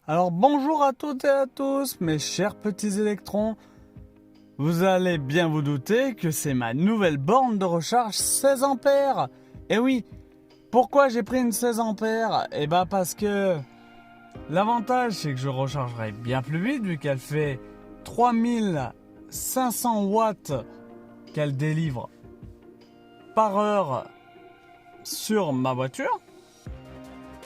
Alors bonjour à toutes et à tous mes chers petits électrons. Vous allez bien vous douter que c'est ma nouvelle borne de recharge 16 ampères. Et oui, pourquoi j'ai pris une 16 ampères? Eh ben parce que l'avantage c'est que je rechargerai bien plus vite vu qu'elle fait 3500 watts qu'elle délivre par heure sur ma voiture.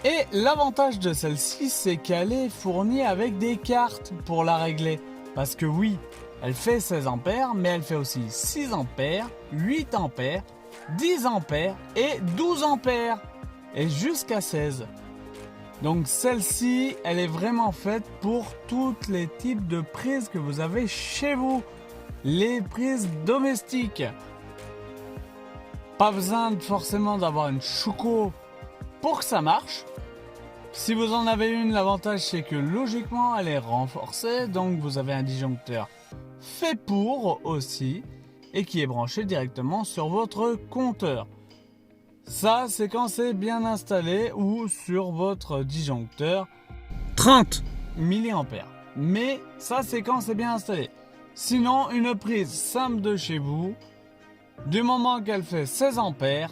Et l'avantage de celle-ci, c'est qu'elle est fournie avec des cartes pour la régler. Parce que oui, elle fait 16 ampères, mais elle fait aussi 6 ampères, 8 ampères, 10 ampères et 12 ampères. Et jusqu'à 16. Donc celle-ci, elle est vraiment faite pour tous les types de prises que vous avez chez vous. Les prises domestiques. Pas besoin forcément d'avoir une choucou pour que ça marche. Si vous en avez une, l'avantage c'est que logiquement elle est renforcée, donc vous avez un disjoncteur fait pour aussi et qui est branché directement sur votre compteur. Ça c'est quand c'est bien installé ou sur votre disjoncteur 30 mA. Mais ça c'est quand c'est bien installé. Sinon une prise simple de chez vous, du moment qu'elle fait 16 ampères,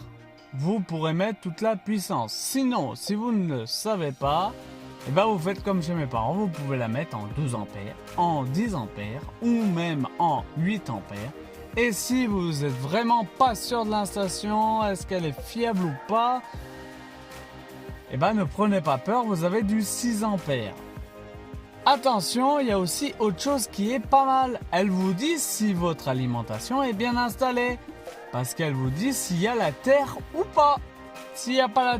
vous pourrez mettre toute la puissance. Sinon, si vous ne le savez pas, eh ben vous faites comme chez mes parents. Vous pouvez la mettre en 12 ampères, en 10 ampères ou même en 8 ampères. Et si vous êtes vraiment pas sûr de l'installation, est-ce qu'elle est fiable ou pas, eh ben ne prenez pas peur, vous avez du 6 ampères. Attention, il y a aussi autre chose qui est pas mal. Elle vous dit si votre alimentation est bien installée. Parce qu'elle vous dit s'il y a la terre ou pas. S'il n'y a pas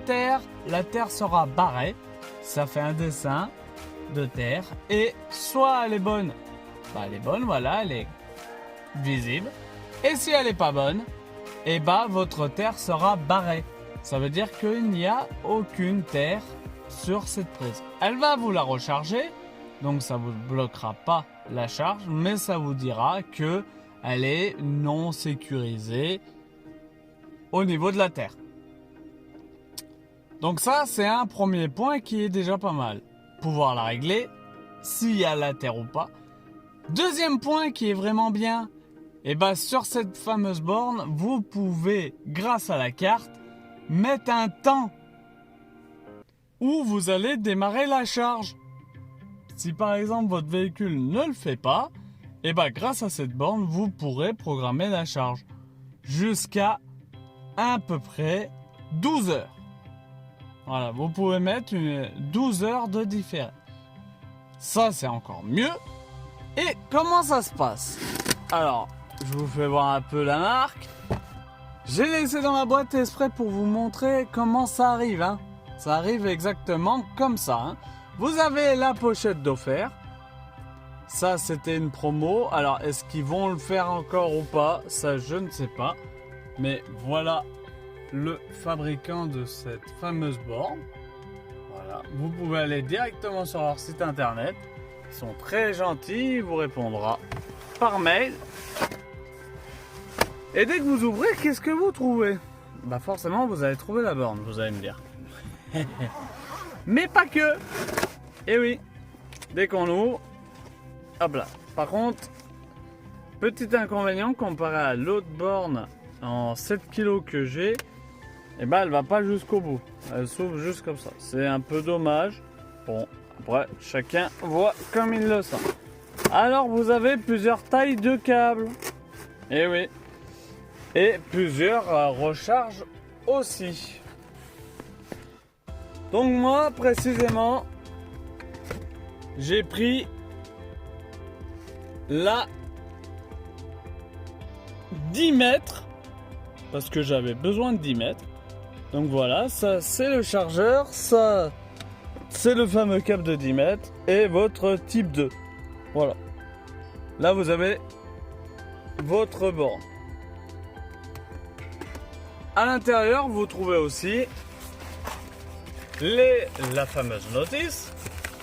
la terre sera barrée. Ça fait un dessin de terre. Et soit elle est bonne, elle est bonne, voilà, elle est visible. Et si elle n'est pas bonne, et votre terre sera barrée. Ça veut dire qu'il n'y a aucune terre sur cette prise. Elle va vous la recharger, donc ça ne vous bloquera pas la charge, mais ça vous dira que elle est non sécurisée au niveau de la terre. Donc ça, c'est un premier point qui est déjà pas mal. Pouvoir la régler, s'il y a la terre ou pas. Deuxième point qui est vraiment bien, sur cette fameuse borne, vous pouvez, grâce à la carte, mettre un temps où vous allez démarrer la charge. Si par exemple votre véhicule ne le fait pas, grâce à cette borne, vous pourrez programmer la charge jusqu'à à peu près 12 heures. Voilà, vous pouvez mettre 12 heures de différé. Ça, c'est encore mieux. Et comment ça se passe? Alors, je vous fais voir un peu la marque. J'ai laissé dans la boîte exprès pour vous montrer comment ça arrive. Ça arrive exactement comme ça. Vous avez la pochette d'offert. Ça, c'était une promo. Alors, est-ce qu'ils vont le faire encore ou pas? Ça, je ne sais pas. Mais voilà le fabricant de cette fameuse borne. Voilà. Vous pouvez aller directement sur leur site internet. Ils sont très gentils. Ils vous répondra par mail. Et dès que vous ouvrez, qu'est-ce que vous trouvez? Forcément, vous allez trouver la borne, vous allez me dire. Mais pas que. Et oui, dès qu'on ouvre, hop là. Par contre, petit inconvénient comparé à l'autre borne en 7 kg que j'ai, elle va pas jusqu'au bout. Elle s'ouvre juste comme ça. C'est un peu dommage. Bon, après, chacun voit comme il le sent. Alors, vous avez plusieurs tailles de câbles. Et oui. Et plusieurs recharges aussi. Donc moi, précisément, j'ai pris la 10 mètres parce que j'avais besoin de 10 mètres. Donc voilà, ça c'est le chargeur, ça c'est le fameux câble de 10 mètres et votre type 2. Voilà. Là vous avez votre borne. À l'intérieur, vous trouvez aussi la fameuse notice.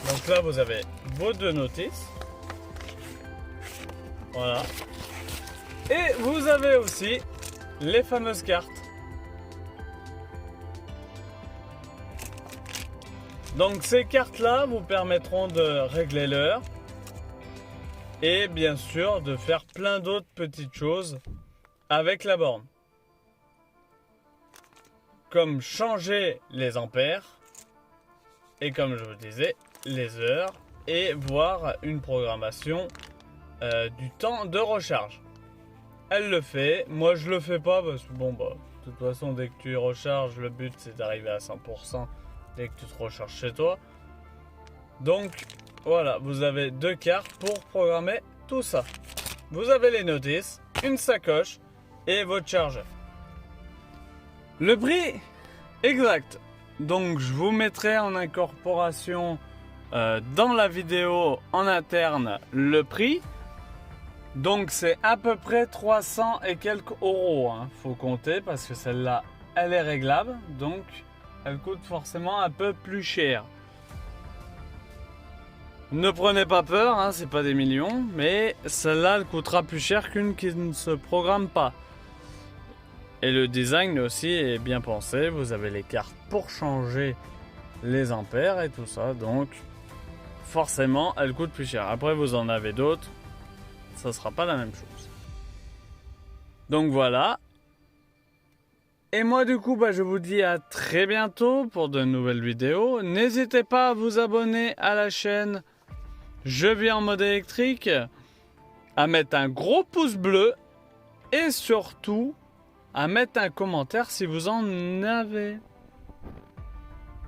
Donc là, vous avez vos deux notices. Voilà. Et vous avez aussi les fameuses cartes. Donc ces cartes-là vous permettront de régler l'heure et bien sûr de faire plein d'autres petites choses avec la borne. Comme changer les ampères et comme je vous disais, les heures et voir une programmation du temps de recharge. Elle le fait, moi je le fais pas parce que bon bah de toute façon dès que tu recharges, le but c'est d'arriver à 100% dès que tu te recharges chez toi. Donc voilà, vous avez 2 cartes pour programmer tout ça. Vous avez les notices, une sacoche et votre chargeur. Le prix exact. Donc je vous mettrai en incorporation dans la vidéo en interne le prix. Donc c'est à peu près 300 et quelques euros. Faut compter parce que celle-là, elle est réglable. Donc elle coûte forcément un peu plus cher. Ne prenez pas peur, c'est pas des millions. Mais celle-là, elle coûtera plus cher qu'une qui ne se programme pas. Et le design aussi est bien pensé. Vous avez les cartes pour changer les ampères et tout ça. Donc forcément, elle coûte plus cher. Après, vous en avez d'autres. Ça sera pas la même chose. Donc voilà. Et moi du coup, je vous dis à très bientôt pour de nouvelles vidéos. N'hésitez pas à vous abonner à la chaîne Je vis en mode électrique, à mettre un gros pouce bleu et surtout à mettre un commentaire si vous en avez.